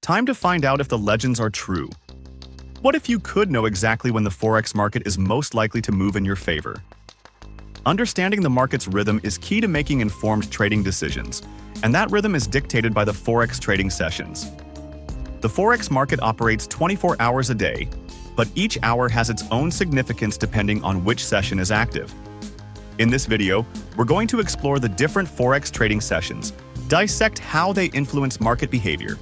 Time to find out if the legends are true. What if you could know exactly when the Forex market is most likely to move in your favor? Understanding the market's rhythm is key to making informed trading decisions, and that rhythm is dictated by the Forex trading sessions. The Forex market operates 24 hours a day, but each hour has its own significance depending on which session is active. In this video, we're going to explore the different Forex trading sessions, dissect how they influence market behavior,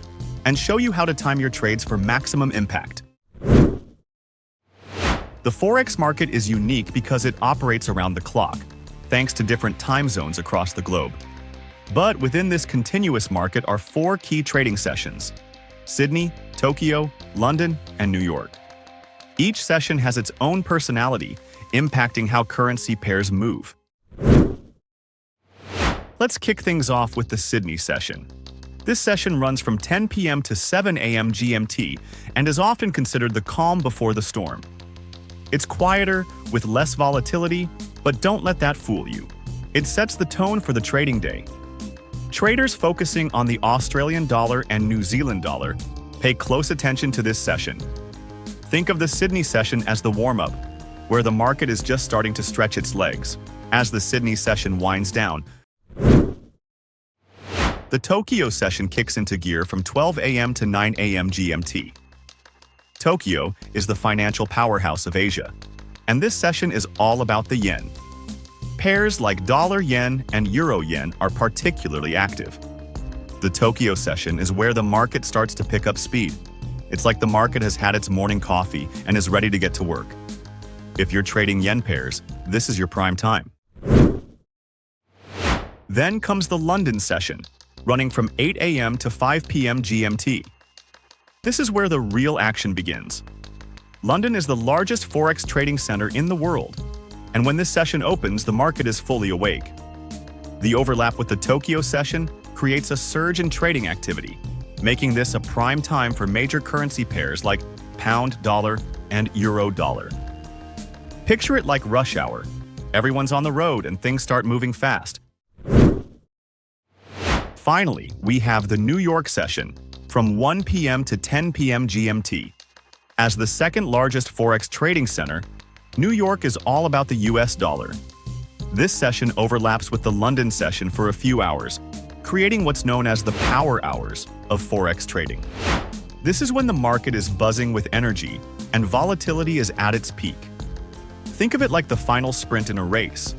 and show you how to time your trades for maximum impact. The Forex market is unique because it operates around the clock, thanks to different time zones across the globe. But within this continuous market are 4 key trading sessions: Sydney, Tokyo, London, and New York. Each session has its own personality, impacting how currency pairs move. Let's kick things off with the Sydney session. This session runs from 10 p.m. to 7 a.m. GMT and is often considered the calm before the storm. It's quieter, with less volatility, but don't let that fool you. It sets the tone for the trading day. Traders focusing on the Australian dollar and New Zealand dollar pay close attention to this session. Think of the Sydney session as the warm-up, where the market is just starting to stretch its legs. As the Sydney session winds down, the Tokyo session kicks into gear from 12 a.m. to 9 a.m. GMT. Tokyo is the financial powerhouse of Asia, and this session is all about the yen. Pairs like dollar-yen and euro-yen are particularly active. The Tokyo session is where the market starts to pick up speed. It's like the market has had its morning coffee and is ready to get to work. If you're trading yen pairs, this is your prime time. Then comes the London session, running from 8 a.m. to 5 p.m. GMT. This is where the real action begins. London is the largest Forex trading center in the world, and when this session opens, the market is fully awake. The overlap with the Tokyo session creates a surge in trading activity, making this a prime time for major currency pairs like pound-dollar and euro-dollar. Picture it like rush hour. Everyone's on the road and things start moving fast. Finally, we have the New York session, from 1 p.m. to 10 p.m. GMT. As the second largest Forex trading center, New York is all about the US dollar. This session overlaps with the London session for a few hours, creating what's known as the power hours of Forex trading. This is when the market is buzzing with energy and volatility is at its peak. Think of it like the final sprint in a race.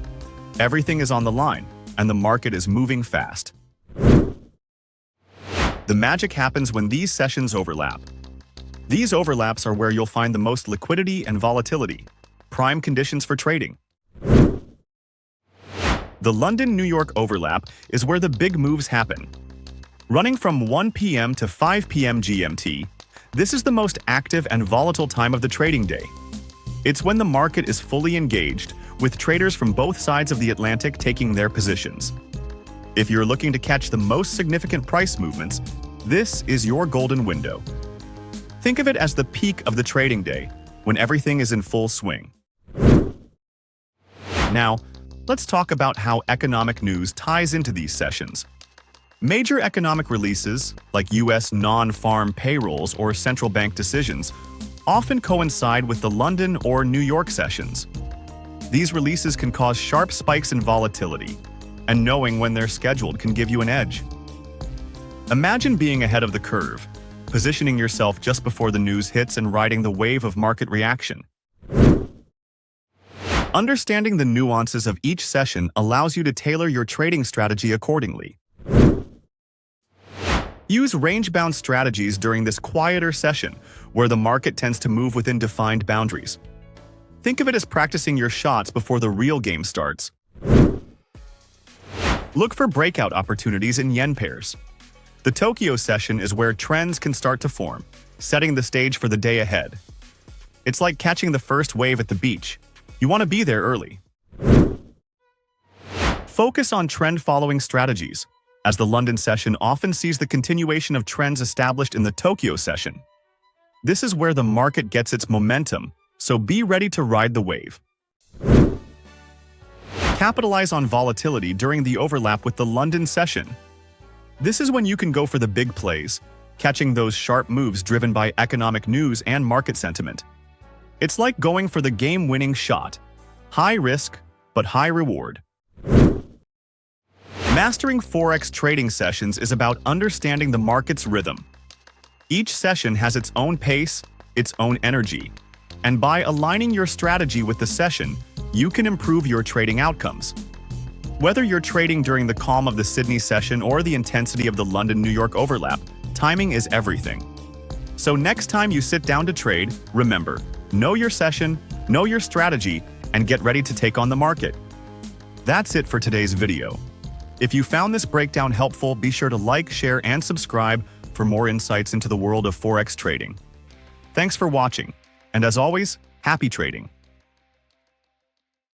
Everything is on the line, and the market is moving fast. The magic happens when these sessions overlap. These overlaps are where you'll find the most liquidity and volatility, prime conditions for trading. The London-New York overlap is where the big moves happen. Running from 1 p.m. to 5 p.m. GMT, this is the most active and volatile time of the trading day. It's when the market is fully engaged, with traders from both sides of the Atlantic taking their positions. If you're looking to catch the most significant price movements, this is your golden window. Think of it as the peak of the trading day, when everything is in full swing. Now, let's talk about how economic news ties into these sessions. Major economic releases, like U.S. non-farm payrolls or central bank decisions, often coincide with the London or New York sessions. These releases can cause sharp spikes in volatility, and knowing when they're scheduled can give you an edge. Imagine being ahead of the curve, positioning yourself just before the news hits and riding the wave of market reaction. Understanding the nuances of each session allows you to tailor your trading strategy accordingly. Use range-bound strategies during this quieter session, where the market tends to move within defined boundaries. Think of it as practicing your shots before the real game starts. Look for breakout opportunities in yen pairs. The Tokyo session is where trends can start to form, setting the stage for the day ahead. It's like catching the first wave at the beach. You want to be there early. Focus on trend-following strategies, as the London session often sees the continuation of trends established in the Tokyo session. This is where the market gets its momentum, so be ready to ride the wave. Capitalize on volatility during the overlap with the London session. This is when you can go for the big plays, catching those sharp moves driven by economic news and market sentiment. It's like going for the game-winning shot. High risk, but high reward. Mastering Forex trading sessions is about understanding the market's rhythm. Each session has its own pace, its own energy, and by aligning your strategy with the session, you can improve your trading outcomes. Whether you're trading during the calm of the Sydney session or the intensity of the London-New York overlap, timing is everything. So next time you sit down to trade, remember, know your session, know your strategy, and get ready to take on the market. That's it for today's video. If you found this breakdown helpful, be sure to like, share, and subscribe for more insights into the world of Forex trading. Thanks for watching, and as always, happy trading!